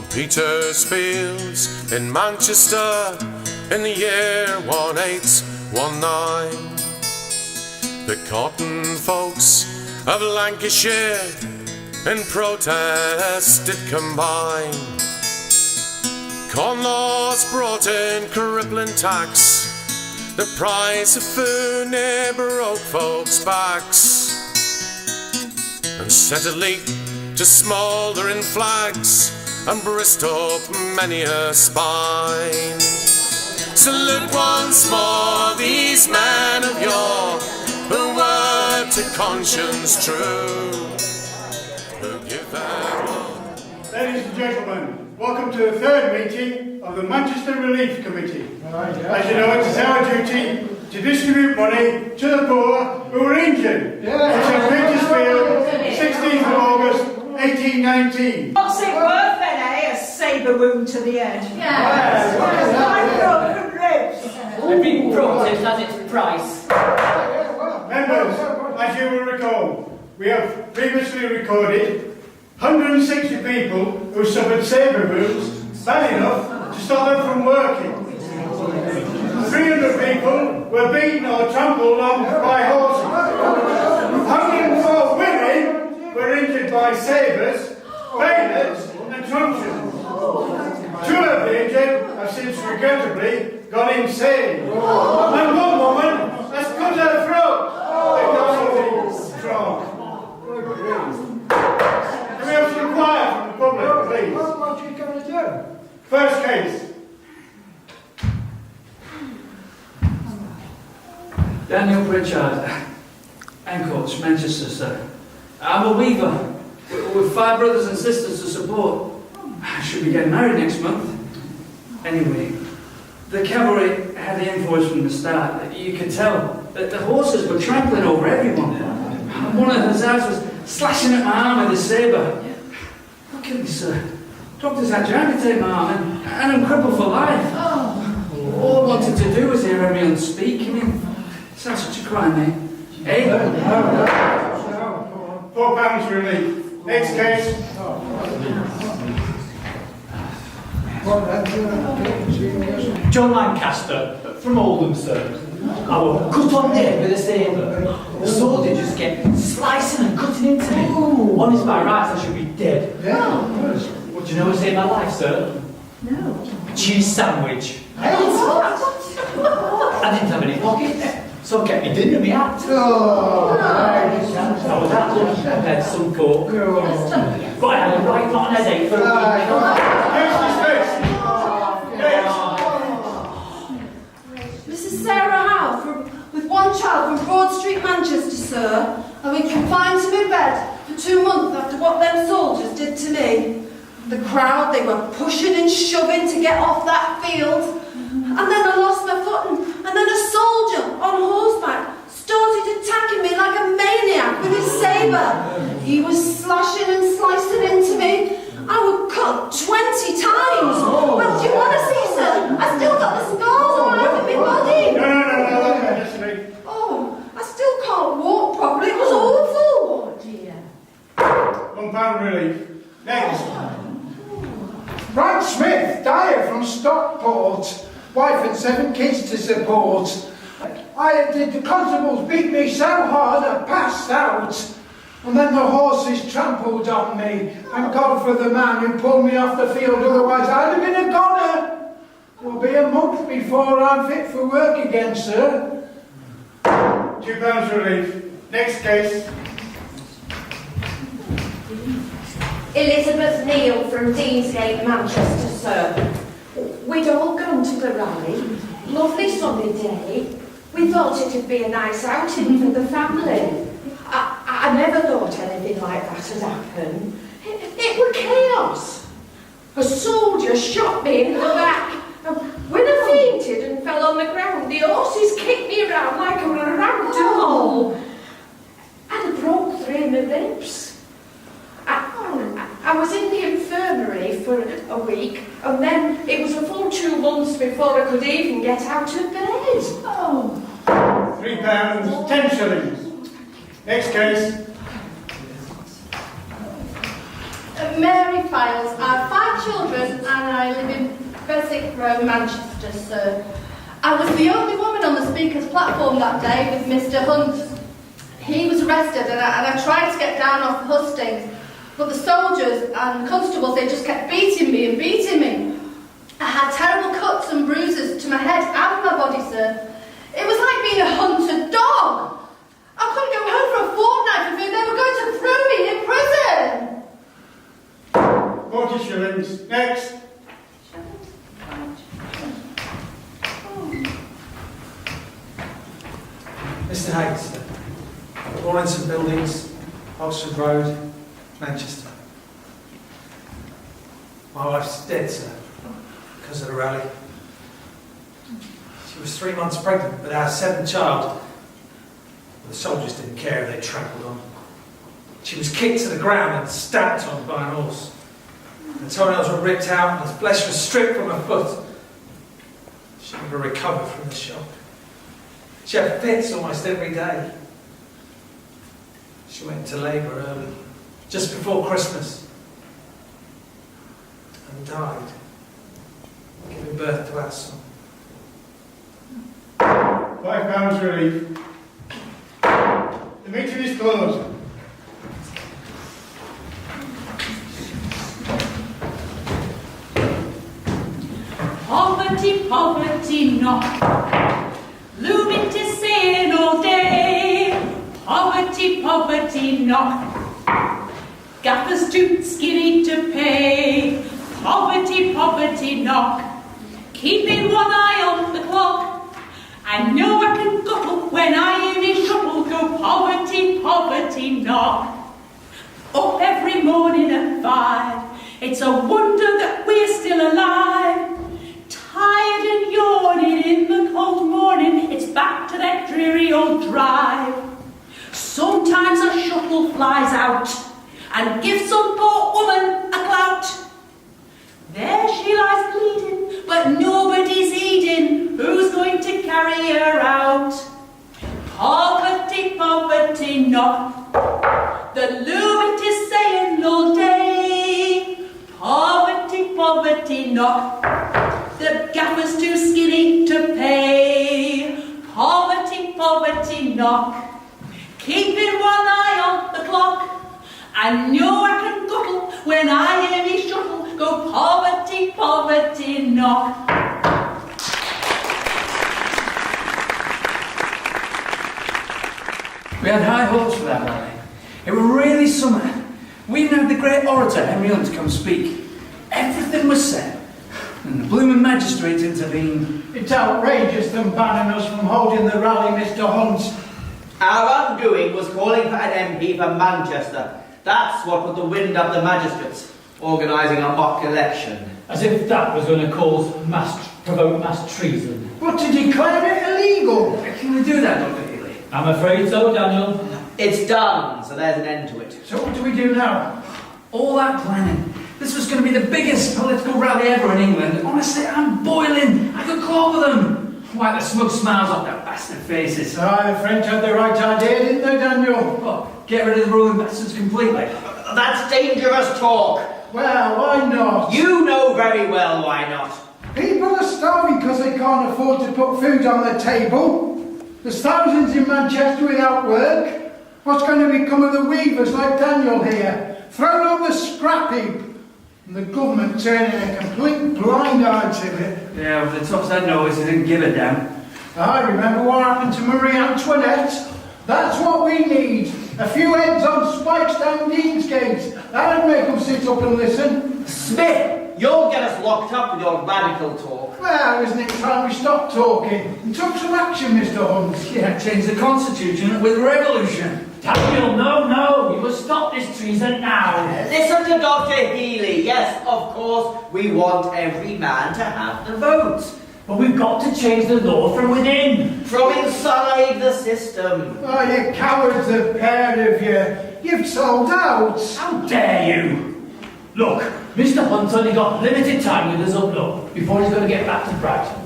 on Peter's fields in Manchester in the year 1819. The cotton folks of Lancashire in protest did combine. Corn laws brought in crippling tax. The price of food near broke folks' backs and set a leak to smouldering flags and brist up many a spine. Salute once more these men of yore who were to conscience true, who give their all. Ladies and gentlemen, welcome to the third meeting of the Manchester Relief Committee. As you know, it is our duty to distribute money to the poor who were injured at St Petersfield, 16th of August, 1819. What's it worth then, eh? A sabre wound to the head. Yes. Like broken ribs. Every protest has its price. Members, as you will recall, we have previously recorded 160 people who suffered sabre wounds bad enough to stop them from working. 300 people were beaten or trampled on by horses. 104 women were injured by sabres, bayonets and truncheons. 2 of the injured have since regrettably gone insane. And 1 woman has cut her throat because of the stroke. Can we have some quiet from the public, please? What are you going to do? First case. Daniel Pritchard, Ancoats, Manchester, sir. I'm a weaver, with 5 brothers and sisters to support. I should be getting married next month. Anyway, the cavalry had the influence from the start. You could tell that the horses were trampling over everyone. One of the hussars was slashing at my arm with a sabre. Look at me, sir. Doctors had to amputate my arm and I'm crippled for life. All I wanted to do was hear everyone speak. I mean, it's not such a crime, eh? Eh? £4 relief. Next case. John Lancaster, from Oldham, sir. I was cut on the head with a sabre. The soldier just kept slicing and cutting into me. On his by rights, I should be dead. What do you know what saved my life, sir? No. A cheese sandwich. I didn't have any pockets, so I kept me dinner in my hat. I was that lucky compared to some coke. But I had a right rotten headache for a week. Mrs. Sarah Howe, with 1 child from Broad Street, Manchester, sir. I've been confined to my bed for 2 months after what them soldiers did to me. The crowd, they were pushing and shoving to get off that field. And then I lost my footing, and then a soldier on horseback started attacking me like a maniac with his sabre. He was slashing and slicing into me. I was cut 20 times. Well, do you want to see, sir? I still got the scars all over my body. No, honestly. Oh, I still can't walk properly. It was awful. Oh dear. £1 relief. Next. Frank Smith, dyer from Stockport. Wife and 7 kids to support. The constables beat me so hard I passed out. And then the horses trampled on me. Thank God for the man who pulled me off the field, otherwise I'd have been a goner. It'll be a month before I'm fit for work again, sir. £2 relief. Next case. Elizabeth Neal from Deansgate, Manchester, sir. We'd all gone to the rally. Lovely sunny day. We thought it'd be a nice outing for the family. I never thought anything like that had happened. It was chaos. A soldier shot me in the back. When I fainted and fell on the ground, the horses kicked me around like a rag doll. And I broke 3 of my ribs. I was in the infirmary for a week, and then it was a full 2 months before I could even get out of bed. Oh. £3, 10 shillings. Next case. Mary Files, I have 5 5 children and I live in Beswick Row, Manchester, sir. I was the only woman on the speaker's platform that day with Mr. Hunt. He was arrested and I tried to get down off the hustings, but the soldiers and constables, they just kept beating me and beating me. I had terrible cuts and bruises to my head and my body, sir. It was like being a hunted dog. I couldn't go home for a fortnight for food. They were going to throw me in prison. 40 shillings. Next. Mr. Hayes, Rawlinson Buildings, Oxford Road, Manchester. My wife's dead, sir, because of the rally. She was 3 months pregnant with our 7th child. The soldiers didn't care if they trampled on. She was kicked to the ground and stamped on by an horse. The toenails were ripped out and the flesh was stripped from her foot. She never recovered from the shock. She had fits almost every day. She went into labour early, just before Christmas, and died, giving birth to our son. £5 relief. The meeting is closed. Poverty, poverty not, looming to sin all day. Poverty, poverty not, gaffers too skinny to pay. Poverty, poverty not, keeping one eye on the clock. I know I can gobble when I hear me shuffle go. Poverty, poverty not, up every morning at 5. It's a wonder that we're still alive. Tired and yawning in the cold morning, it's back to that dreary old drive. Sometimes a shuttle flies out and gives some poor woman a clout. There she lies bleeding, but nobody's heeding who's going to carry her out. Poverty, poverty not, the lumet is saying all day. Poverty, poverty not, the gaffer's too skinny to pay. Poverty, poverty knock, keeping one eye on the clock. I know I can gobble when I hear me shuffle go. Poverty, poverty knock. We had high hopes for that rally. It was really summer. We even had the great orator Henry Hunt come speak. Everything was set. And the blooming magistrates intervened. It's outrageous them banning us from holding the rally, Mr. Hunt. Our undoing was calling for an MP for Manchester. That's what put the wind up the magistrates, organising a mock election. As if that was going to provoke mass treason. But to declare it illegal. Can we do that, Dr. Healy? I'm afraid so, Daniel. It's done, so there's an end to it. So what do we do now? All that planning. This was going to be the biggest political rally ever in England. Honestly, I'm boiling. I could claw with them. Wipe the smug smiles off their bastard faces. The French had the right idea, didn't they, Daniel? What, get rid of the ruling bastards completely? That's dangerous talk. Well, why not? You know very well why not. People are starving because they can't afford to put food on their table. There's thousands in Manchester without work. What's going to become of the weavers like Daniel here? Thrown on the scrap heap. And the government turning a complete blind eye to it. Yeah, well, the tops had noticed they didn't give a damn. I remember what happened to Marie Antoinette. That's what we need. A few heads on spikes down Deansgate. That'd make them sit up and listen. Smith, you'll get us locked up with your radical talk. Well, isn't it time we stopped talking and took some action, Mr. Hunt? Yeah, change the constitution with revolution. Daniel, no, you must stop this treason now. Listen to Dr. Healy. Yes, of course, we want every man to have the vote. But we've got to change the law from within. From inside the system. Oh, you cowards, the pair of you. You've sold out. How dare you? Look, Mr. Hunt's only got limited time with us up north before he's going to get back to Brighton.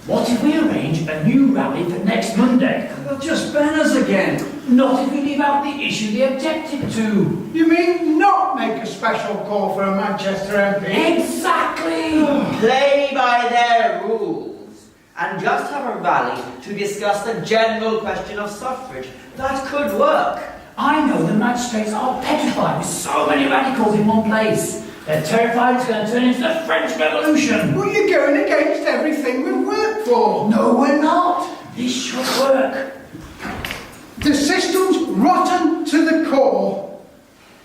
What if we arrange a new rally for next Monday? They'll just ban us again. Not if we leave out the issue they objected to. You mean not make a special call for a Manchester MP? Exactly! Play by their rules and just have a rally to discuss the general question of suffrage. That could work. I know the magistrates are petrified with so many radicals in one place. They're terrified it's going to turn into the French Revolution. Well, you're going against everything we've worked for. No, we're not. This should work. The system's rotten to the core.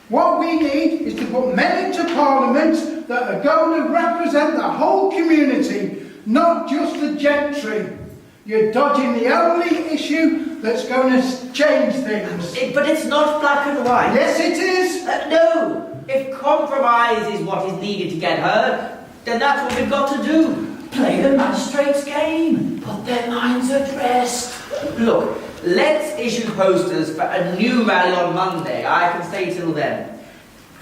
What we need is to put men into Parliament that are going to represent the whole community, not just the gentry. You're dodging the only issue that's going to change things. But it's not black and white. Yes, it is. No. If compromise is what is needed to get heard, then that's what we've got to do. Play the magistrates' game. Put their minds at rest. Look, let's issue posters for a new rally on Monday. I can stay till then.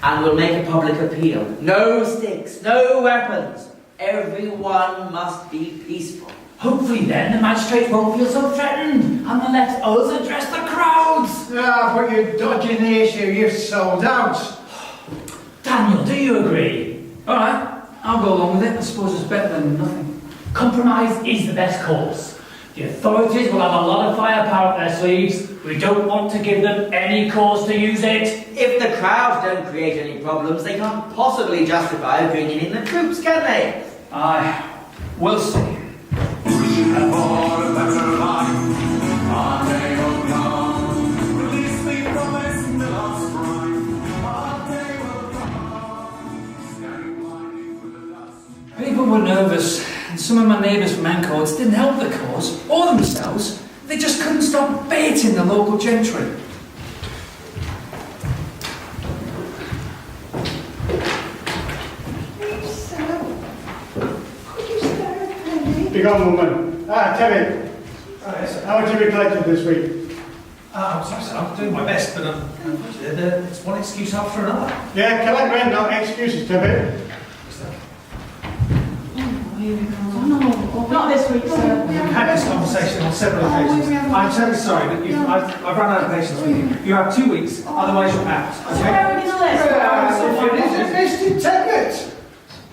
And we'll make a public appeal. No sticks, no weapons. Everyone must be peaceful. Hopefully then the magistrates won't feel so threatened and they'll let us address the crowds. Ah, but you're dodging the issue. You've sold out. Daniel, do you agree? All right, I'll go along with it. I suppose it's better than nothing. Compromise is the best course. The authorities will have a lot of firepower up their sleeves. We don't want to give them any cause to use it. If the crowds don't create any problems, they can't possibly justify bringing in the troops, can they? Aye, we'll see. People were nervous, and some of my neighbours from Ancoats didn't help the cause, or themselves. They just couldn't stop baiting the local gentry. Be gone, woman. Terry. How much have you collected this week? I'm sorry, sir. I'm doing my best, but it's one excuse after another. Yeah, collect rent, not excuses, Terry. Not this week, sir. We've had this conversation on several occasions. I'm terribly sorry, but I've run out of patience with you. You have 2 weeks, otherwise you're out. Okay? Where are we going to live? Is it Mr. Tebbit?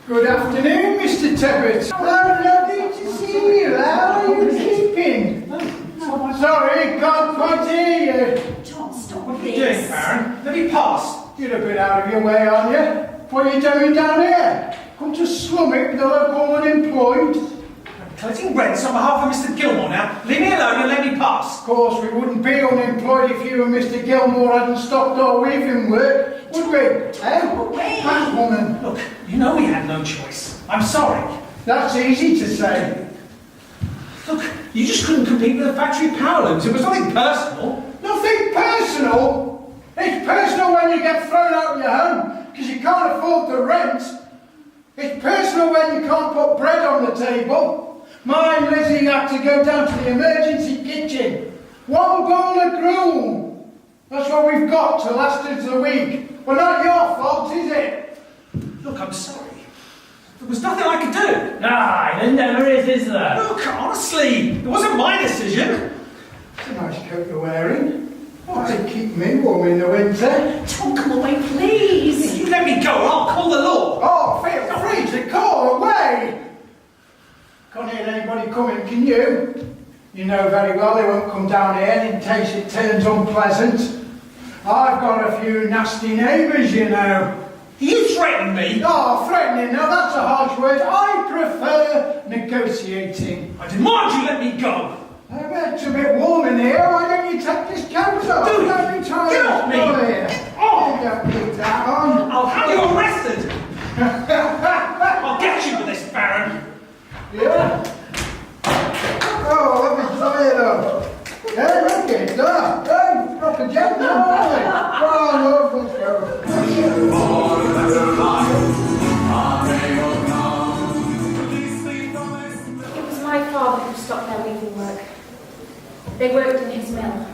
Good afternoon, Mr. Tebbit. Well, lovely to see you. How are you keeping? Sorry, can't quite hear you. John, stop What are you doing, Baron? Let me pass. You're a bit out of your way, aren't you? What are you doing down here? Come to slum it with the local unemployed? I'm collecting rents on behalf of Mr. Gilmore now. Leave me alone and let me pass. Of course, we wouldn't be unemployed if you and Mr. Gilmore hadn't stopped our weaving work, would we? That woman. Look, you know we had no choice. I'm sorry. That's easy to say. Look, you just couldn't compete with the factory power looms. It was nothing personal. Nothing personal. It's personal when you get thrown out of your home because you can't afford the rent. It's personal when you can't put bread on the table. My Lizzie had to go down to the emergency kitchen. One bowl of gruel. That's what we've got to last us the week. Well, not your fault, is it? Look, I'm sorry. There was nothing I could do. Ah, there never is there? Look, honestly, it wasn't my decision. It's a nice coat you're wearing. It'll keep me warm in the winter. Tom, come away, please. You let me go or I'll call the law. Oh, feel free to call away. Can't hear anybody coming, can you? You know very well they won't come down here in case it turns unpleasant. I've got a few nasty neighbours, you know. You threatened me. Oh, threatening, now that's a harsh word. I prefer negotiating. I demand you let me go. I bet it's a bit warm in here. Why don't you take this coat off? Dude, Don't be tired. get off me. Here. Oh. You don't put that on. I'll have you arrested. I'll get you for this, Baron. Yeah? Oh, let me try it up. Hey, look it, hey, proper gentleman, aren't we? Oh, no, let's go. It was my father who stopped their weaving work. They worked in his mill.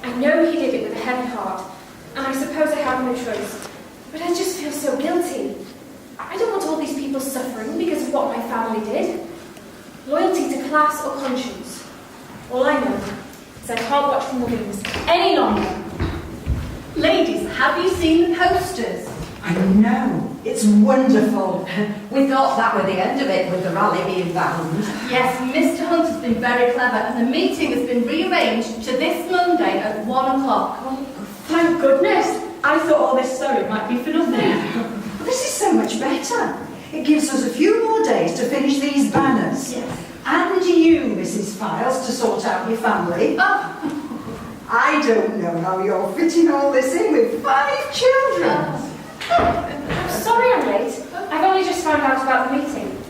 I know he did it with a heavy heart, and I suppose I have no choice. But I just feel so guilty. I don't want all these people suffering because of what my family did. Loyalty to class or conscience. All I know is I can't watch the movies any longer. Ladies, have you seen the posters? I know. It's wonderful. We thought that were the end of it with the rally being banned. Yes, Mr. Hunt has been very clever and the meeting has been rearranged to this Monday at 1 o'clock. Thank goodness. I thought all this sewing might be for nothing. This is so much better. It gives us a few more days to finish these banners. Yes. And you, Mrs. Files, to sort out your family. I don't know how you're fitting all this in with 5 children. I'm sorry I'm late. I've only just found out about the meeting.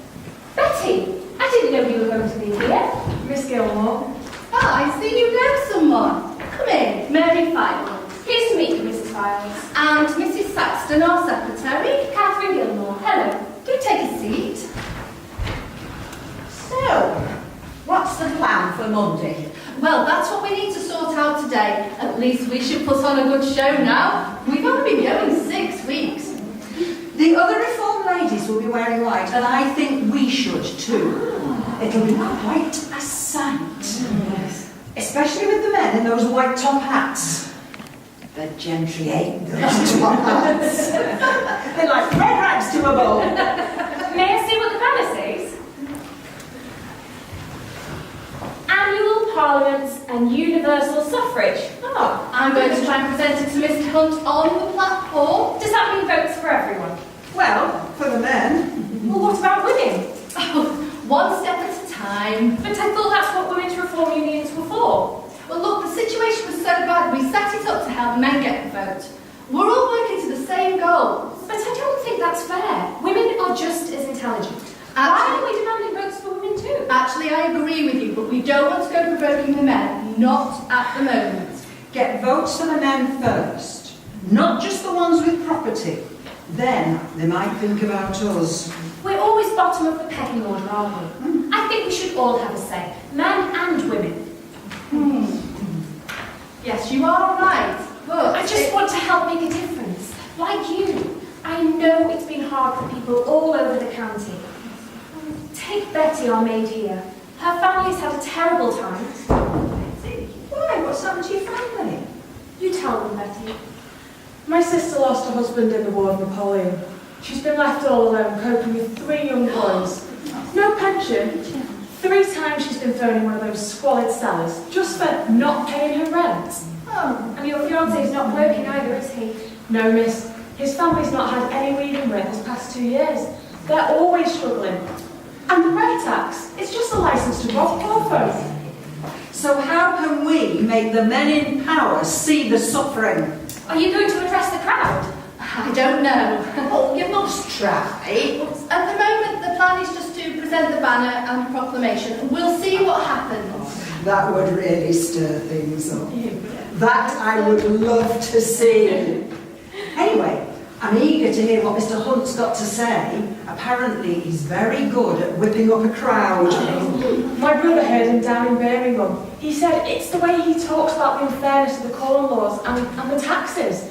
Betty, I didn't know you were going to be here. Miss Gilmore. I see you know someone. Come in, Mary Files. Pleased to meet you, Mrs. Files. And Mrs. Saxton, our secretary. Catherine Gilmore. Hello. Do take a seat. So, what's the plan for Monday? Well, that's what we need to sort out today. At least we should put on a good show now. We've only been going 6 weeks. The other reform ladies will be wearing white, and I think we should too. It'll be quite a sight. Yes. Especially with the men in those white top hats. The gentry ain't those top hats. They're like red rags to a bowl. May I see what the banner says? Annual Parliaments and Universal Suffrage. Oh, I'm going to try and present it to Mr. Hunt on the platform. Does that mean votes for everyone? Well, for the men. Well, what about women? Oh, one step at a time. But I thought that's what women's reform unions were for. Well, look, the situation was so bad, we set it up to help men get the vote. We're all working to the same goal. But I don't think that's fair. Women are just as intelligent. Why are we demanding votes for women too? Actually, I agree with you, but we don't want to go provoking the men. Not at the moment. Get votes for the men first. Not just the ones with property. Then they might think about us. We're always bottom of the pecking order, aren't we? I think we should all have a say. Men and women. Yes, you are right, but I just want to help make a difference. Like you. I know it's been hard for people all over the county. Take Betty, our maid here. Her family's had a terrible time. Betty? Why? What's happened to your family? You tell them, Betty. My sister lost her husband in the War of Napoleon. She's been left all alone, coping with 3 young boys. No pension. 3 times she's been thrown in one of those squalid cellars, just for not paying her rent. Oh, and your fiancé's not working either, is he? No, miss. His family's not had any weaving work this past 2 years. They're always struggling. And the bread tax, it's just a licence to rob poor folk. So how can we make the men in power see the suffering? Are you going to address the crowd? I don't know. Oh, you must try. At the moment, the plan is just to present the banner and the proclamation, and we'll see what happens. That would really stir things up. That I would love to see. Anyway, I'm eager to hear what Mr. Hunt's got to say. Apparently, he's very good at whipping up a crowd. My brother heard him down in Birmingham. He said it's the way he talks about the unfairness of the corn laws and the taxes.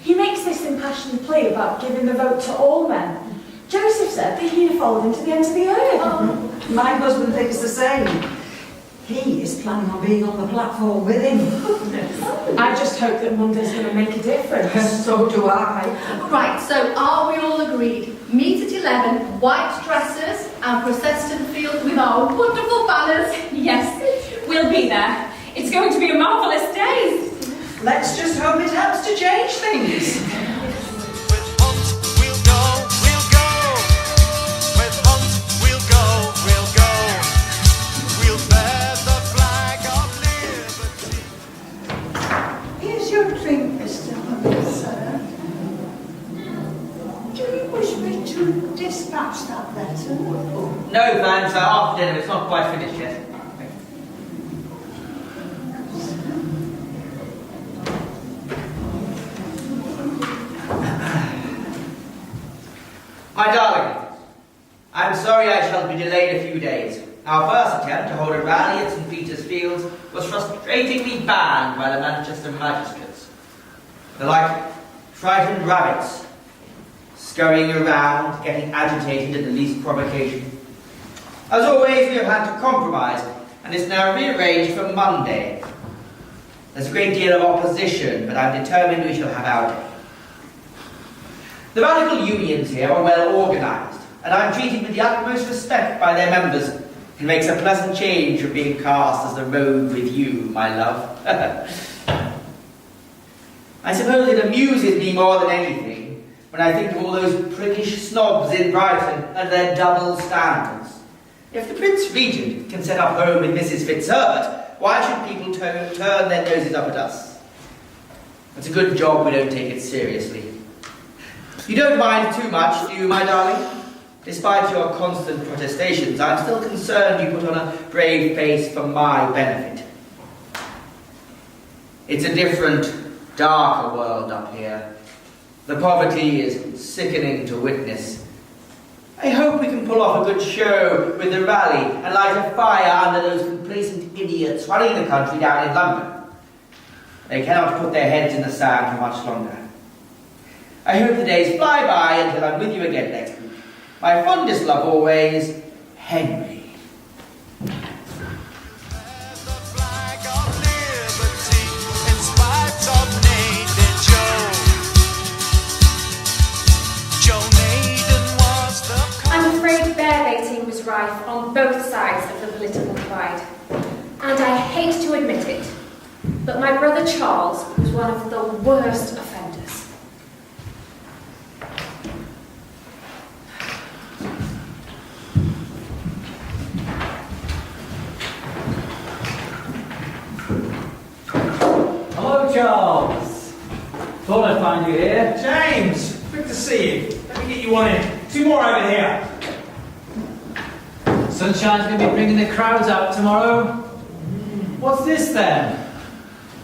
He makes this impassioned plea about giving the vote to all men. Joseph said that he'd have followed him to the ends of the earth. My husband thinks the same. He is planning on being on the platform with him. I just hope that Monday's going to make a difference. So do I. Right, so are we all agreed? Meet at 11, white dresses, and process to the field with our wonderful banners. Yes, we'll be there. It's going to be a marvellous day. Let's just hope it helps to change things. Here's your drink, Mr. Hunt, sir. Do you wish me to dispatch that letter? No, thanks. After dinner, it's not quite finished yet. My darling, I'm sorry I shall be delayed a few days. Our first attempt to hold a rally at St. Peter's Fields was frustratingly banned by the Manchester magistrates. They're like frightened rabbits, scurrying around, getting agitated at the least provocation. As always, we have had to compromise, and it's now rearranged for Monday. There's a great deal of opposition, but I'm determined we shall have our day. The radical unions here are well organised, and I'm treated with the utmost respect by their members. It makes a pleasant change from being cast as the rogue with you, my love. I suppose it amuses me more than anything when I think of all those priggish snobs in Brighton and their double standards. If the Prince Regent can set up home with Mrs. Fitzherbert, why should people turn their noses up at us? It's a good job we don't take it seriously. You don't mind too much, do you, my darling? Despite your constant protestations, I'm still concerned you put on a brave face for my benefit. It's a different, darker world up here. The poverty is sickening to witness. I hope we can pull off a good show with the rally and light a fire under those complacent idiots running the country down in London. They cannot put their heads in the sand for much longer. I hope the days fly by until I'm with you again next week. My fondest love always, Henry. I'm afraid bear baiting was rife on both sides of the political divide. And I hate to admit it, but my brother Charles was one of the worst offenders. Hello, Charles. Thought I'd find you here. James, good to see you. Let me get you one in. Two more over here. Sunshine's going to be bringing the crowds out tomorrow. What's this then?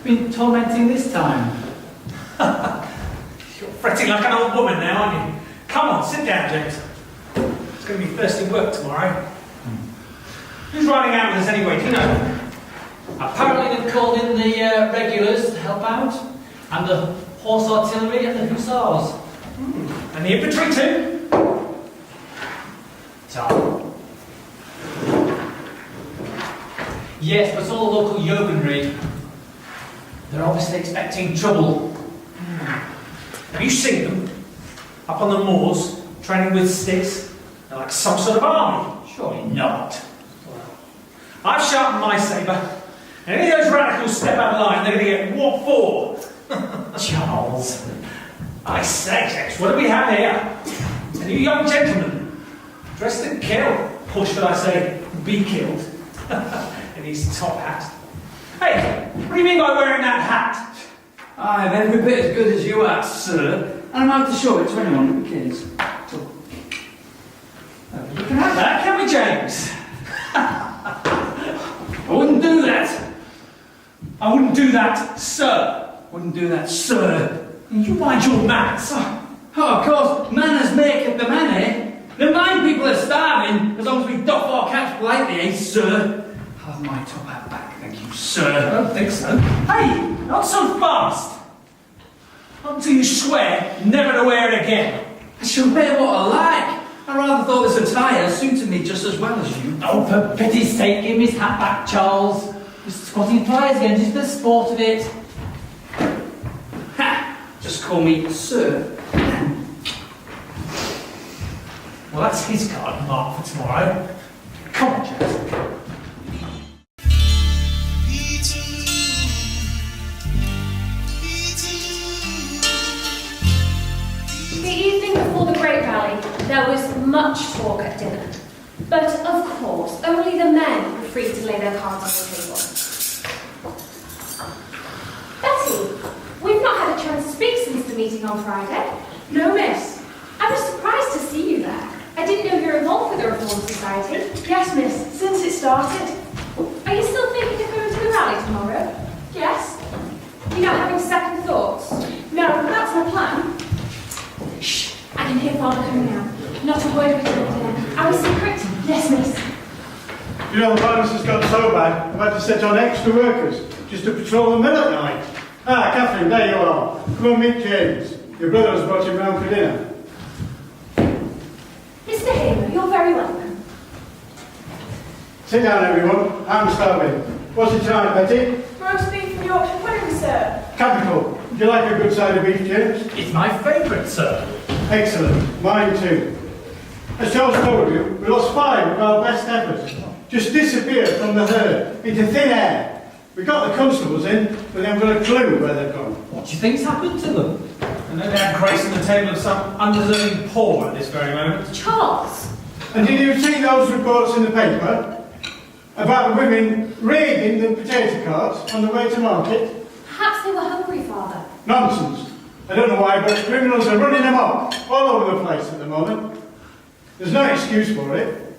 Been tormenting this time? You're fretting like an old woman now, aren't you? Come on, sit down, James. It's going to be thirsty work tomorrow. Who's riding out with us anyway, do you know? Apparently they've called in the regulars to help out, and the horse artillery and the hussars. And the infantry too? Tom. Yes, but it's all the local yeomanry. They're obviously expecting trouble. Have you seen them? Up on the moors, training with sticks? They're like some sort of army. Surely not. I've sharpened my sabre. And any of those radicals step out of line, they're going to get what for? Charles. I say, James, what do we have here? A new young gentleman, dressed to kill, or should I say, be killed, in his top hat. Hey, what do you mean by wearing that hat? I'm every bit as good as you are, sir, and I'm out to show it to anyone who cares. So, we can have that, can't we, James? I wouldn't do that. I wouldn't do that, sir. Wouldn't do that, sir. You mind your manners. Oh, of course, manners make it the man, eh? The mine people are starving, as long as we doff our caps politely, eh, sir? Have my top hat back, thank you, sir. I don't think so. Hey, not so fast. Not until you swear never to wear it again. I shall wear what I like. I rather thought this attire suited me just as well as you. Oh, for pity's sake, give me his hat back, Charles. Just squatting flies again, just for the sport of it. Ha! Just call me sir. Well, that's his card marked for tomorrow. Come on, James. The evening before the Great Rally, there was much talk at dinner. But, of course, only the men were free to lay their cards on the table. Betty, we've not had a chance to speak since the meeting on Friday. No, miss. I was surprised to see you there. I didn't know you were involved with the Reform Society. Yes, miss, since it started. Are you still thinking of going to the rally tomorrow? Yes. You're not having second thoughts? No, that's my plan. Shh, I can hear Father coming now. Not a word between them. Our secret? Yes, miss. You know, the virus has got so bad, I've had to set on extra workers just to patrol the mill at night. Ah, Catherine, there you are. Come and meet James. Your brother has brought you round for dinner. Mr. Hamer, you're very welcome. Sit down, everyone. I'm starving. What's it tonight, Betty? Roast beef and Yorkshire pudding, sir. Capital. Would you like a good side of beef, James? It's my favourite, sir. Excellent. Mine too. As Charles told you, we lost 5 of our best efforts. Just disappeared from the herd into thin air. We got the constables in, but they haven't got a clue where they've gone. What do you think's happened to them? And no doubt gracing the table of some undeserving poor at this very moment. Charles! And did you see those reports in the paper about the women raiding the potato carts on the way to market? Perhaps they were hungry, Father. Nonsense. I don't know why, but criminals are running them up all over the place at the moment. There's no excuse for it.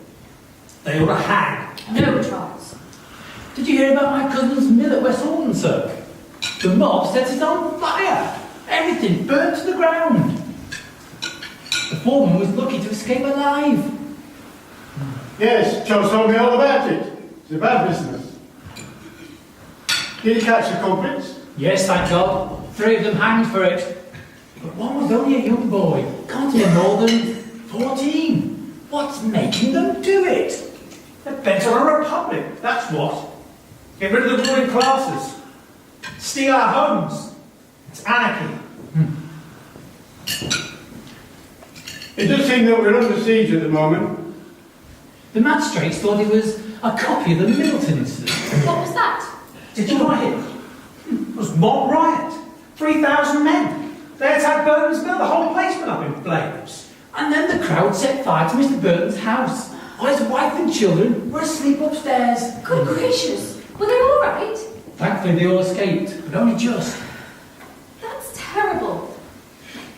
They ought to hang. No, Charles. Did you hear about my cousin's mill at West Horton, sir? The mob set it on fire. Everything burnt to the ground. The foreman was lucky to escape alive. Yes, Charles told me all about it. It's a bad business. Did you catch the culprits? Yes, thank God. 3 of them hanged for it. But one was only a young boy. Can't be more than 14. What's making them do it? They're bent on a republic, that's what. Get rid of the ruling classes. Steal our homes. It's anarchy. It does seem that we're under siege at the moment. The magistrates thought it was a copy of the Middleton incident. What was that? Did you write it? It was mob riot. 3,000 men. They attacked Burton's mill. The whole place went up in flames. And then the crowd set fire to Mr. Burton's house, while his wife and children were asleep upstairs. Good gracious. Were they all right? Thankfully they all escaped, but only just. That's terrible.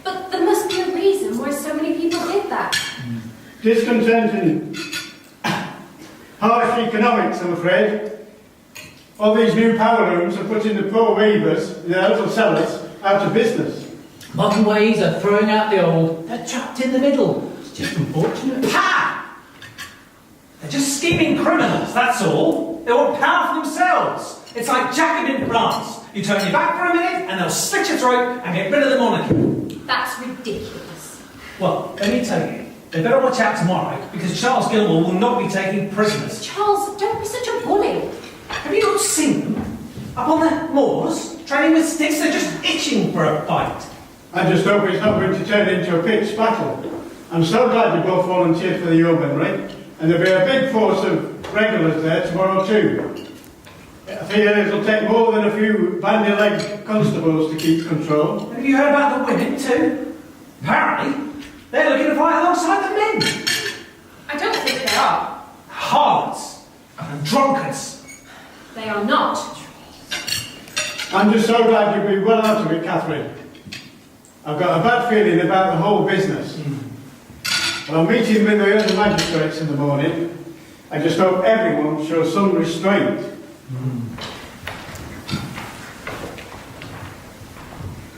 But there must be a reason why so many people did that. Discontenting. Harsh economics, I'm afraid. All these new power looms are putting the poor weavers, the little sellers, out of business. Modern ways are throwing out the old. They're trapped in the middle. It's just unfortunate. Ha! They're just scheming criminals, that's all. They want power for themselves. It's like Jacobin France. You turn your back for a minute and they'll slit your throat and get rid of the monarchy. That's ridiculous. Well, let me tell you, they better watch out tomorrow because Charles Gilmore will not be taking prisoners. Charles, don't be such a bully. Have you not seen them? Up on the moors, training with sticks, they're just itching for a fight. I just hope it's not going to turn into a pitched battle. I'm so glad you both volunteered for the yeomanry, and there'll be a big force of regulars there tomorrow too. I fear it'll take more than a few bandy-legged constables to keep control. Have you heard about the women too? Apparently, they're looking to fight alongside the men. I don't think they are. Harlots and drunkards. They are not. I'm just so glad you'll be well out of it, Catherine. I've got a bad feeling about the whole business. Well, I'm meeting with the other magistrates in the morning. I just hope everyone shows some restraint.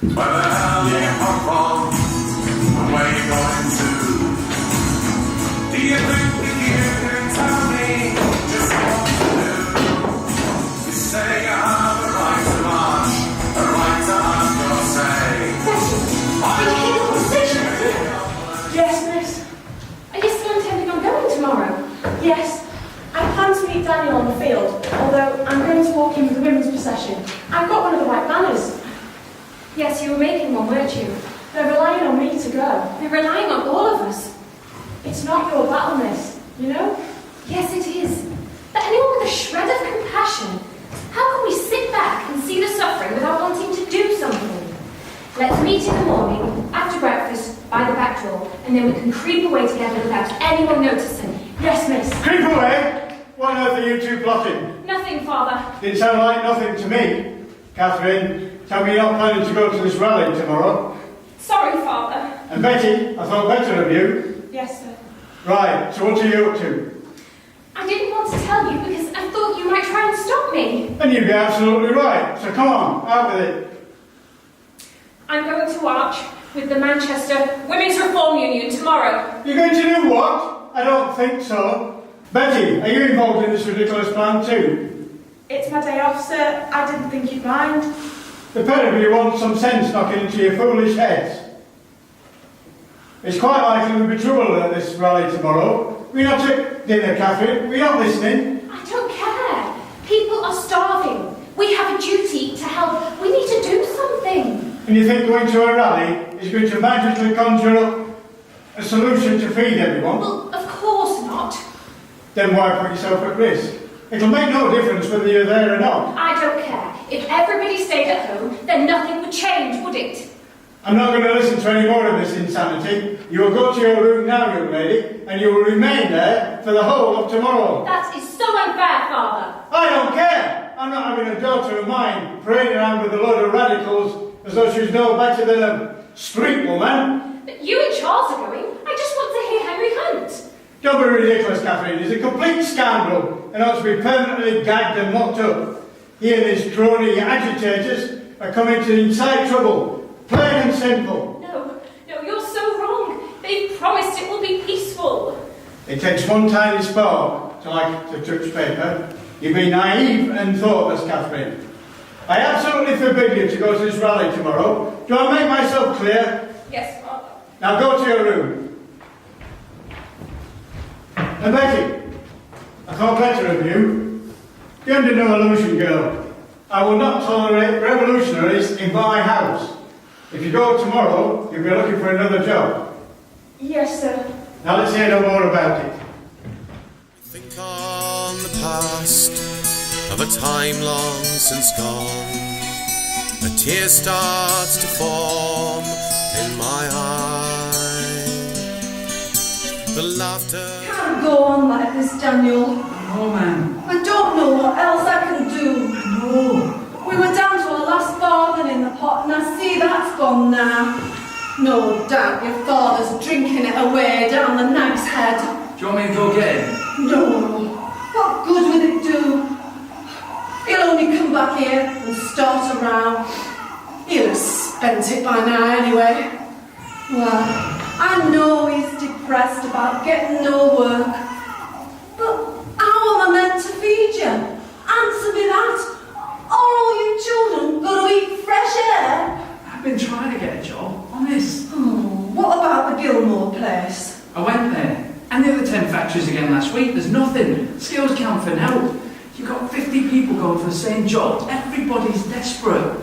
Where the hell you come from? And where you going to? Do you think that you can tell me just what to do? You say you have a right to march, a right to have your say. Did you hear the conversation? Yes, miss. Are you still intending on going tomorrow? Yes. I plan to meet Daniel on the field, although I'm going to walk in with the women's procession. I've got one of the white banners. Yes, you were making one, weren't you? They're relying on me to go. They're relying on all of us. It's not your battle, miss, you know? Yes, it is. But anyone with a shred of compassion, how can we sit back and see the suffering without wanting to do something? Let's meet in the morning, after breakfast, by the back door, and then we can creep away together without anyone noticing. Yes, miss. Creep away! What on earth are you two plotting? Nothing, Father. Didn't sound like nothing to me. Catherine, tell me you're not planning to go to this rally tomorrow. Sorry, Father. And Betty, I thought better of you. Yes, sir. Right, so what are you up to? I didn't want to tell you because I thought you might try and stop me. And you'd be absolutely right, so come on, out with it. I'm going to march with the Manchester Women's Reform Union tomorrow. You're going to do what? I don't think so. Betty, are you involved in this ridiculous plan too? It's my day off, sir. I didn't think you'd mind. The pair of you want some sense knocking into your foolish heads. It's quite likely there'll be trouble at this rally tomorrow. We're not at dinner, Catherine. We're not listening. I don't care. People are starving. We have a duty to help. We need to do something. And you think going to a rally is going to magically conjure up a solution to feed everyone? Well, of course not. Then why put yourself at risk? It'll make no difference whether you're there or not. I don't care. If everybody stayed at home, then nothing would change, would it? I'm not going to listen to any more of this insanity. You will go to your room now, young lady, and you will remain there for the whole of tomorrow. That is so unfair, Father. I don't care. I'm not having a daughter of mine parading around with a load of radicals as though she's no better than a street woman. But you and Charles are going. I just want to hear Henry Hunt. Don't be ridiculous, Catherine. It's a complete scandal and ought to be permanently gagged and locked up. He and his crony agitators are coming to inside trouble. Plain and simple. No, you're so wrong. They've promised it will be peaceful. It takes one tiny spark to like to touch paper. You've been naive and thoughtless, Catherine. I absolutely forbid you to go to this rally tomorrow. Do I make myself clear? Yes, Father. Now go to your room. And Betty, I thought better of you. You're under no illusion, girl. I will not tolerate revolutionaries in my house. If you go tomorrow, you'll be looking for another job. Yes, sir. Now let's hear no more about it. Think on the past of a time long since gone. A tear starts to form in my eye. The laughter. Can't go on like this, Daniel. Oh, man. I don't know what else I can do. No. We were down to our last farthing in the pot, and I see that's gone now. No doubt your father's drinking it away down the nag's head. Do you want me to go get him? No. What good would it do? He'll only come back here and start a row. He'll have spent it by now anyway. Well, I know he's depressed about getting no work. But how am I meant to feed you? Answer me that. Are all you children going to eat fresh air? I've been trying to get a job, honest. What about the Gilmore place? I went there, and the other 10 factories again last week. There's nothing. Skills count for now. You've got 50 people going for the same job. Everybody's desperate.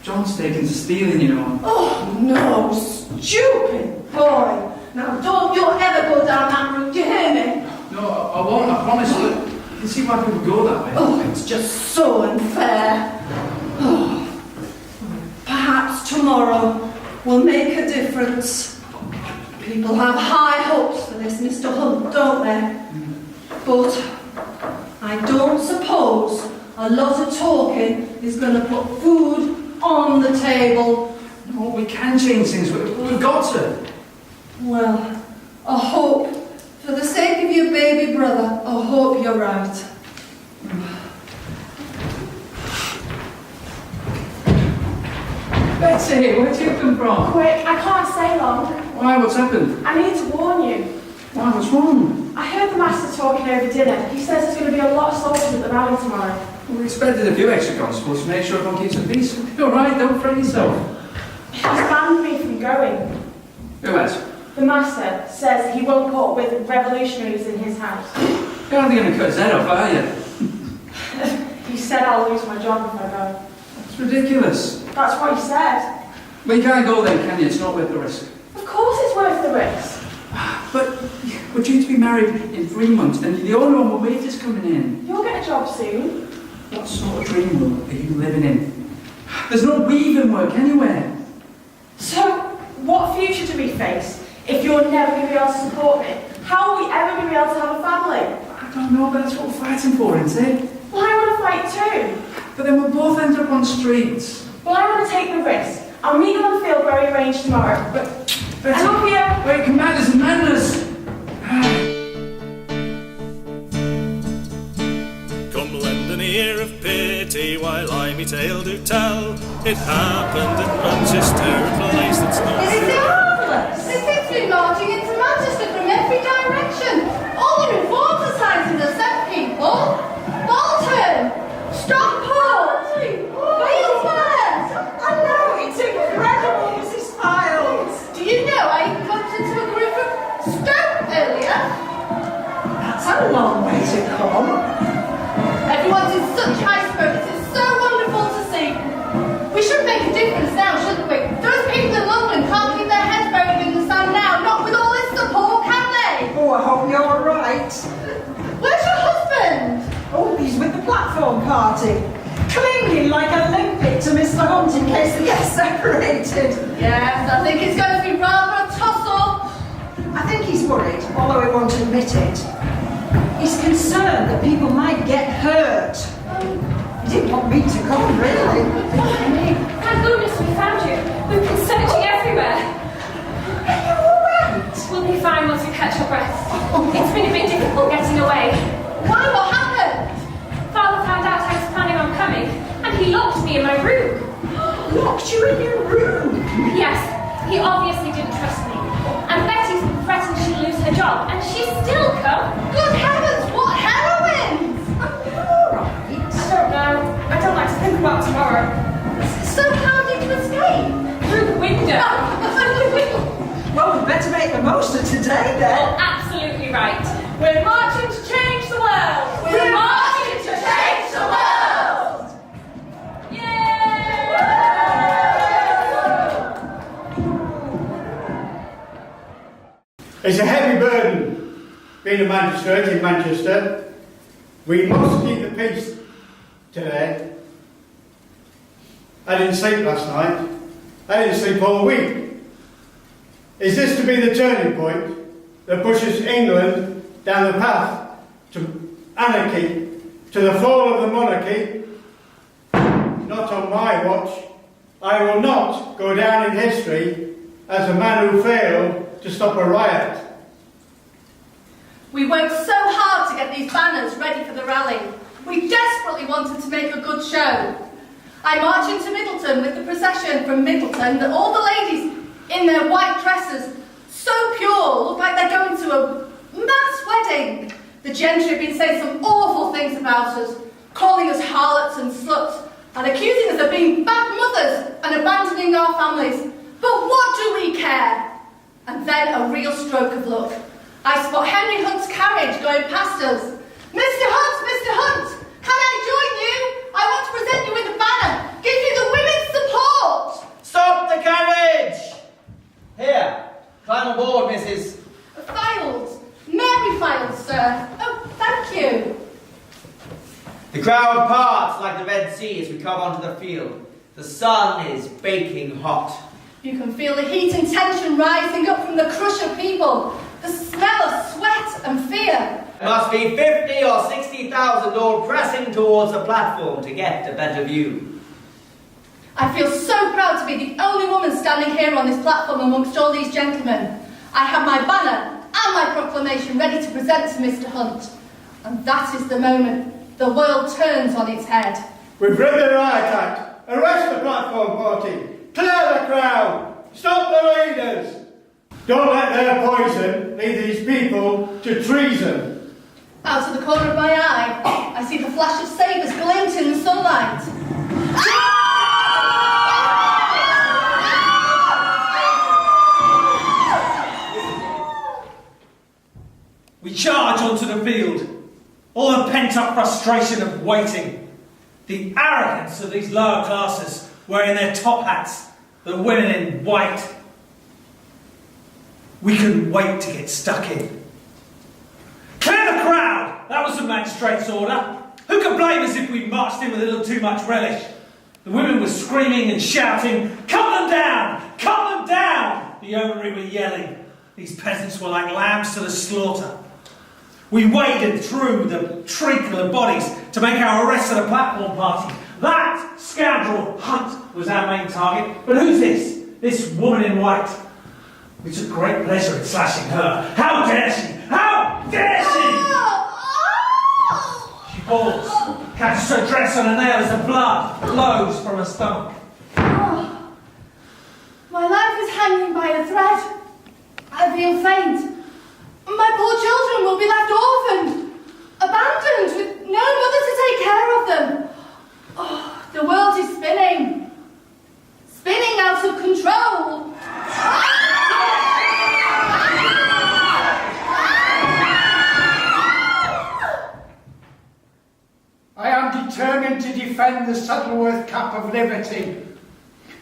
John's taken to stealing, you know. Oh, no, stupid boy. Now, don't you ever go down that route, do you hear me? No, I won't, I promise. But you can see why people go that way. Oh, it's just so unfair. Oh, perhaps tomorrow will make a difference. People have high hopes for this Mr. Hunt, don't they? But I don't suppose a lot of talking is going to put food on the table. No, we can change things. We've got to. Well, I hope, for the sake of your baby brother, I hope you're right. Betsy, where'd you come from? Quick, I can't stay long. Why, what's happened? I need to warn you. Why, what's wrong? I heard the master talking over dinner. He says there's going to be a lot of soldiers at the rally tomorrow. Well, we expected a few extra constables to make sure everyone keeps the peace. You're right, don't fret yourself. He's banned me from going. Who has? The master says he won't put up with revolutionaries in his house. You're hardly going to cut his head off, are you? He said I'll lose my job if I go. It's ridiculous. That's what he said. Well, you can't go then, can you? It's not worth the risk. Of course it's worth the risk. But we're due to be married in 3 months, and you're the only one with wages coming in. You'll get a job soon. What sort of dream world are you living in? There's no weaving work anywhere. So, what future do we face if you're never going to be able to support me? How are we ever going to be able to have a family? I don't know, but that's what we're fighting for, isn't it? Well, I want to fight too. But then we'll both end up on streets. Well, I want to take the risk. I'll meet you on the field where we arranged tomorrow. But I love you. Wait, come back, this is madness. Come lend an ear of pity while I me tale do tell. It happened in Manchester, a place that's not. Isn't it marvellous? The seems to be marching into Manchester from every direction. All the reform societies are sent people. Bolton, Stockport, Wheelsburn. I know, it's incredible, Mrs. Files. Do you know I bumped into a group of Stoke earlier? a long way to come. Everyone's in such high spirits. It's so wonderful to see. We should make a difference now, shouldn't we? Those people in London can't keep their heads buried in the sand now, not with all this support, can they? Oh, I hope you're right. Where's your husband? Oh, he's with the platform party. Clinging like a limpet to Mr. Hunt in case they get separated. Yes, I think it's going to be rather a tussle. I think he's worried, although he won't admit it. He's concerned that people might get hurt. He didn't want me to come, really. Thank goodness we found you. We've been searching everywhere. Are you alright? We'll be fine once we catch our breath. It's been a bit difficult getting away. Why? What happened? Father found out I was planning on coming, and he locked me in my room. Locked you in your room? Yes, he obviously didn't trust me. And Betty threatened she'd lose her job, and she's still come. Good heavens, what heroines! Alright. I don't know. I don't like to think about tomorrow. So how did you escape? Through the window. Well, we better make the most of today, then. Oh, absolutely right. We're marching to change the world! We're marching to change the world! It's a heavy burden being a magistrate in Manchester. We must keep the peace today. I didn't sleep last night. I didn't sleep all week. Is this to be the turning point that pushes England down the path to anarchy, to the fall of the monarchy? Not on my watch. I will not go down in history as a man who failed to stop a riot. We worked so hard to get these banners ready for the rally. We desperately wanted to make a good show. I marched into Middleton with the procession from Middleton that all the ladies in their white dresses, so pure, look like they're going to a mass wedding. The gentry have been saying some awful things about us, calling us harlots and sluts, and accusing us of being bad mothers and abandoning our families. But what do we care? And then a real stroke of luck. I spot Henry Hunt's carriage going past us. Mr. Hunt, can I join you? I want to present you with a banner, give you the women's support. Stop the carriage! Here, climb aboard, Mrs. Files. Mary Files, sir. Oh, thank you. The crowd parts like the Red Sea as we come onto the field. The sun is baking hot. You can feel the heat and tension rising up from the crush of people. The smell of sweat and fear. There must be 50 or 60,000 all pressing towards the platform to get a better view. I feel so proud to be the only woman standing here on this platform amongst all these gentlemen. I have my banner and my proclamation ready to present to Mr. Hunt. And that is the moment the world turns on its head. We've read the riot act. Arrest the platform party. Clear the crowd. Stop the leaders. Don't let their poison lead these people to treason. Out of the corner of my eye, I see the flash of sabres glint in the sunlight. We charge onto the field. All the pent-up frustration of waiting. The arrogance of these lower classes wearing their top hats. The women in white. We couldn't wait to get stuck in. Clear the crowd! That was the magistrate's order. Who could blame us if we marched in with a little too much relish? The women were screaming and shouting, "Cut them down! Cut them down!" The yeomanry were yelling. These peasants were like lambs to the slaughter. We waded through the treacle of bodies to make our arrest of the platform party. That scoundrel Hunt was our main target. But who's this? This woman in white. We took great pleasure in slashing her. How dare she? How dare she? She falls, catches her dress on her nail as the blood flows from her stomach. Oh, my life is hanging by a thread. I feel faint. My poor children will be left orphaned, abandoned, with no mother to take care of them. Oh, the world is spinning. Spinning out of control. determined to defend the Shuttleworth Cap of Liberty.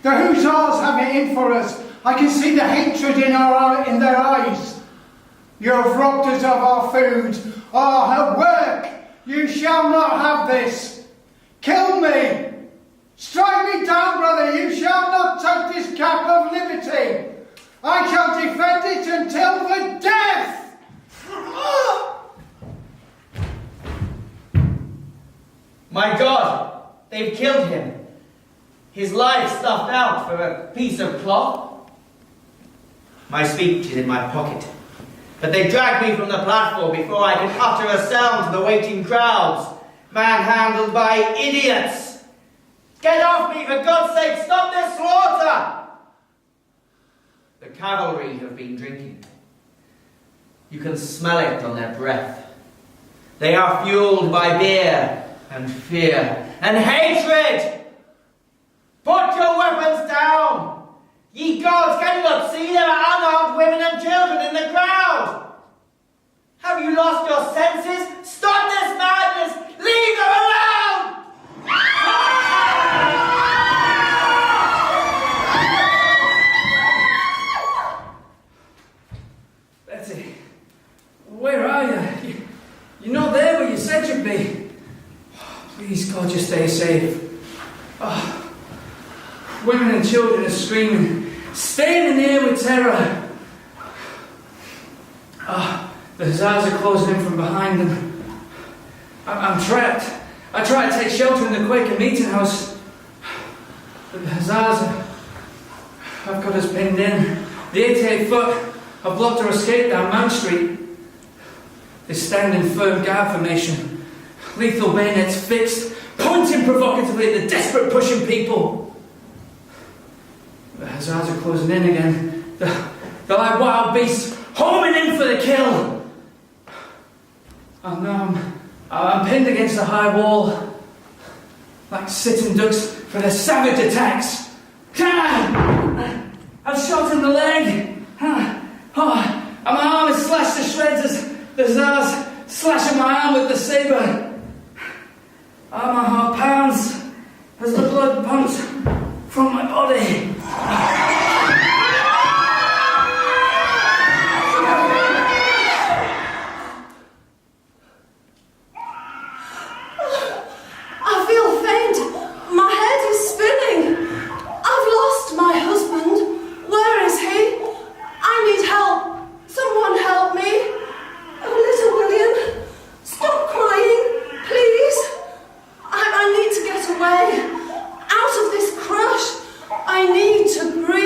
The Hussars have it in for us. I can see the hatred in their eyes. You have robbed us of our food, our work. You shall not have this. Kill me. Strike me down, brother. You shall not touch this cap of liberty. I shall defend it until the death. My God, they've killed him. His life stuffed out for a piece of cloth. My speech is in my pocket, but they dragged me from the platform before I could utter a sound to the waiting crowds, manhandled by idiots. Get off me, for God's sake, stop this slaughter! The cavalry have been drinking. You can smell it on their breath. They are fueled by beer and fear and hatred. Put your weapons down! Ye gods, can you not see there are unarmed women and children in the crowd? Have you lost your senses? Stop this madness! Leave them alone! Betty, where are you? You're not there where you said you'd be. Please, God, just stay safe. Women and children are screaming, staying in the air with terror. The Hussars are closing in from behind them. I'm trapped. I tried to take shelter in the Quaker meeting house. But the Hussars have got us pinned in. The 88 foot have blocked our escape down Mount Street. They stand in firm guard formation, lethal bayonets fixed, pointing provocatively at the desperate pushing people. The Hussars are closing in again. They're like wild beasts, homing in for the kill. I'm pinned against the high wall, like sitting ducks for their savage attacks. I'm shot in the leg. And my arm is slashed to shreds as the Hussars slashing my arm with the sabre. My heart pounds as the blood pumps from my body. I feel faint. My head is spinning. I've lost my husband. Where is he? I need help. Someone help me. Oh, little William, stop crying, please. I need to get away. Out of this crush. I need to breathe.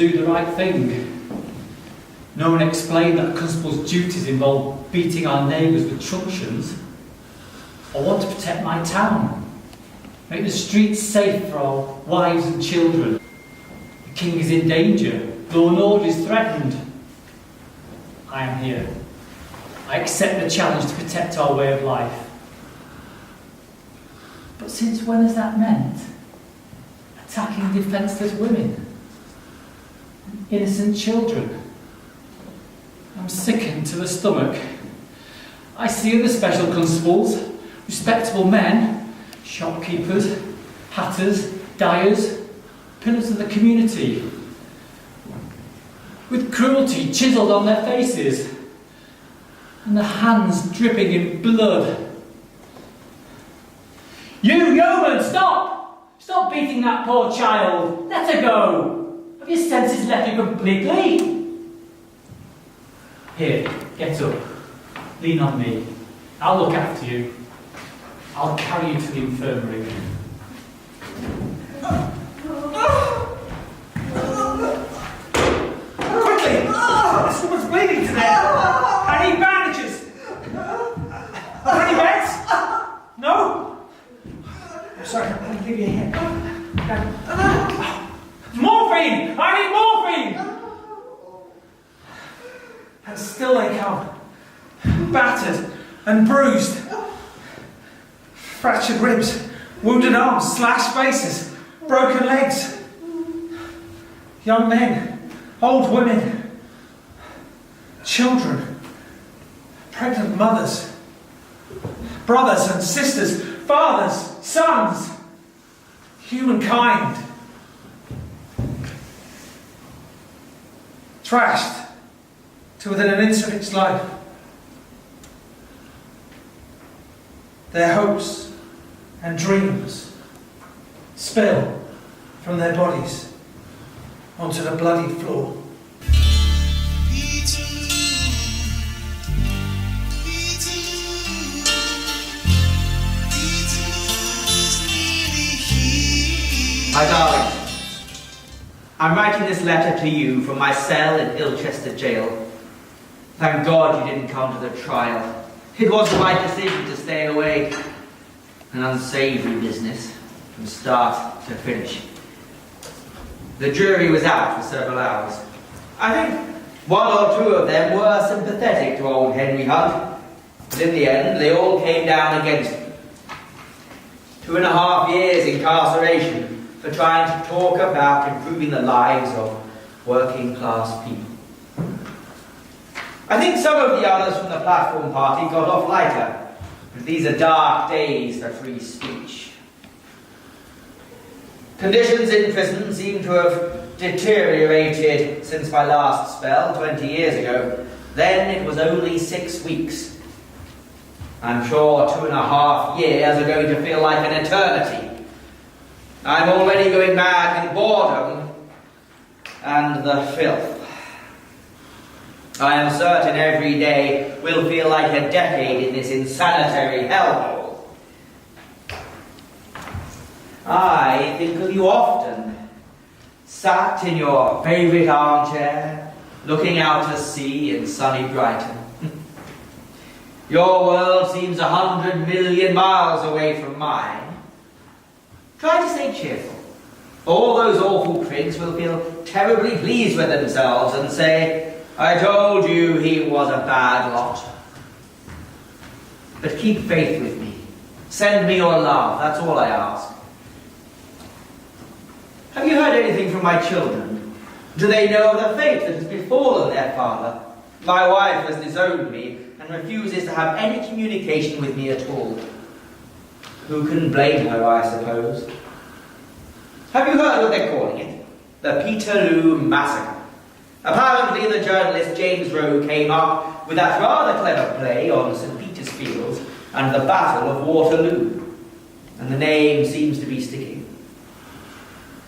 do the right thing. No one explained that a constable's duties involve beating our neighbours with truncheons. I want to protect my town, make the streets safe for our wives and children. The king is in danger, law and order is threatened. I am here. I accept the challenge to protect our way of life. But since when has that meant attacking defenceless women, innocent children? I'm sickened to the stomach. I see other special constables, respectable men, shopkeepers, hatters, dyers, pillars of the community, with cruelty chiselled on their faces, and the hands dripping in blood. You yeoman, stop! Stop beating that poor child. Let her go. Have your senses left you completely? Here, get up. Lean on me. I'll look after you. I'll carry you to the infirmary. Quickly! This woman's bleeding to death. I need bandages. Are there any beds? No? I'm sorry, I'll leave you here. Morphine! I need morphine! And still they come. Battered and bruised. Fractured ribs, wounded arms, slashed faces, broken legs. Young men, old women, children, pregnant mothers, brothers and sisters, fathers, sons, humankind. Trashed to within an inch of its life. Their hopes and dreams spill from their bodies onto the bloody floor. My darling, I'm writing this letter to you from my cell in Ilchester jail. Thank God you didn't come to the trial. It was the right decision to stay away. An unsavoury business from start to finish. The jury was out for several hours. I think one or two of them were sympathetic to old Henry Hunt, but in the end they all came down against him. 2.5 years incarceration for trying to talk about improving the lives of working class people. I think some of the others from the platform party got off lighter, but these are dark days for free speech. Conditions in prison seem to have deteriorated since my last spell 20 years ago. Then it was only 6 weeks. I'm sure 2.5 years are going to feel like an eternity. I'm already going mad with boredom and the filth. I am certain every day will feel like a decade in this insanitary hellhole. I think of you often, sat in your favourite armchair, looking out to sea in sunny Brighton. Your world seems 100 million miles away from mine. Try to stay cheerful. All those awful prigs will feel terribly pleased with themselves and say, I told you he was a bad lot. But keep faith with me. Send me your love, that's all I ask. Have you heard anything from my children? Do they know of the fate that has befallen their father? My wife has disowned me and refuses to have any communication with me at all. Who can blame her, I suppose? Have you heard what they're calling it? The Peterloo Massacre. Apparently the journalist James Rowe came up with that rather clever play on St. Peter's Fields and the Battle of Waterloo. And the name seems to be sticking.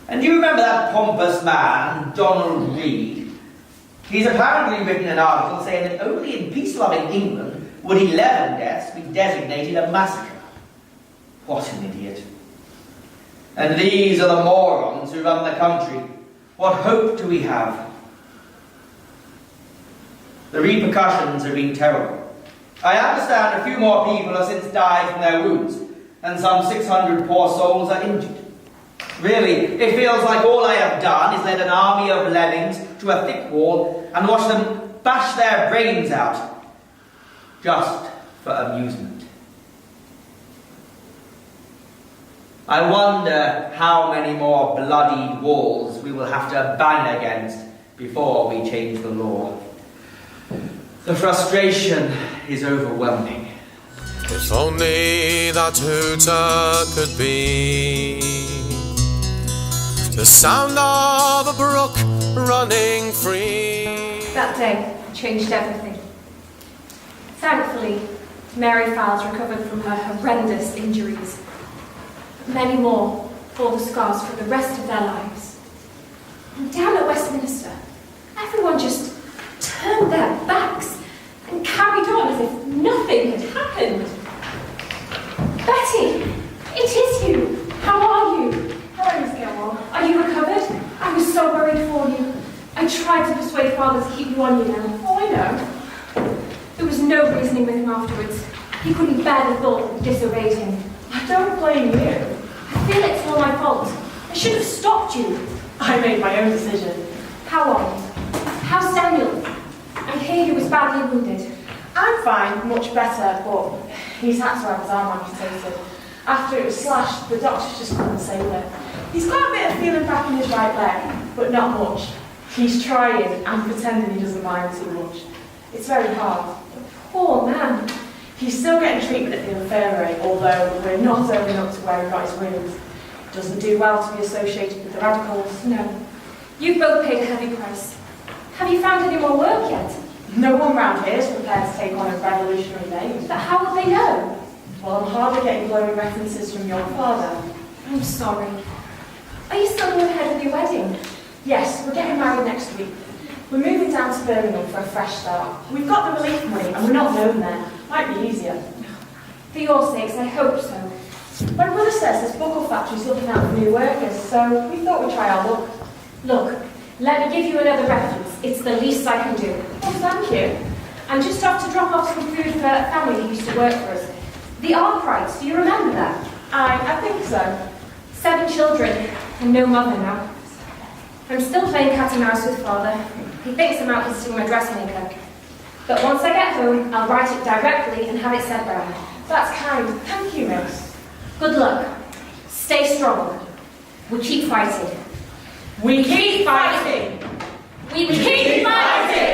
And do you remember that pompous man, Donald Reed? He's apparently written an article saying that only in peace-loving England would 11 deaths be designated a massacre. What an idiot. And these are the morons who run the country. What hope do we have? The repercussions have been terrible. I understand a few more people have since died from their wounds, and some 600 poor souls are injured. Really, it feels like all I have done is led an army of lemmings to a thick wall and watched them bash their brains out, just for amusement. I wonder how many more bloodied walls we will have to bang against before we change the law. The frustration is overwhelming. If only that hooter could be the sound of a brook running free. That day changed everything. Thankfully, Mary Fowles recovered from her horrendous injuries. Many more bore the scars for the rest of their lives. And down at Westminster, everyone just turned their backs and carried on as if nothing had happened. Betty, it is you. How are you? Hello, Miss Gilmore. Are you recovered? I was so worried for you. I tried to persuade Father to keep you on, you know. Oh, I know. There was no reasoning with him afterwards. He couldn't bear the thought that we disobeyed him. I don't blame you. I feel it's all my fault. I should have stopped you. I made my own decision. How are you? How's Daniel? I hear he was badly wounded. I'm fine, much better, but he's had to have his arm amputated. After it was slashed, the doctors just couldn't save it. He's got a bit of feeling back in his right leg, but not much. He's trying and pretending he doesn't mind too much. It's very hard. Poor man. He's still getting treatment at the infirmary, although we're not owning up to where he got his wounds. It doesn't do well to be associated with the radicals. No. You've both paid a heavy price. Have you found any more work yet? No one round here is prepared to take on a revolutionary name. But how would they know? Well, I'm hardly getting glowing references from your father. I'm sorry. Are you still going ahead with your wedding? Yes, we're getting married next week. We're moving down to Birmingham for a fresh start. We've got the relief money and we're not known there. Might be easier. For your sakes, I hope so. My brother says this buckle factory's looking out for new workers, so we thought we'd try our luck. Look, let me give you another reference. It's the least I can do. Oh, thank you. I'm just off to drop off some food for a family who used to work for us. The Arkwrights, do you remember that? I think so. 7 children and no mother now. I'm still playing cat and mouse with Father. He thinks I'm out visiting my dressmaker. But once I get home, I'll write it directly and have it sent round. That's kind. Thank you, miss. Good luck. Stay strong. We keep fighting. We keep fighting! We keep fighting!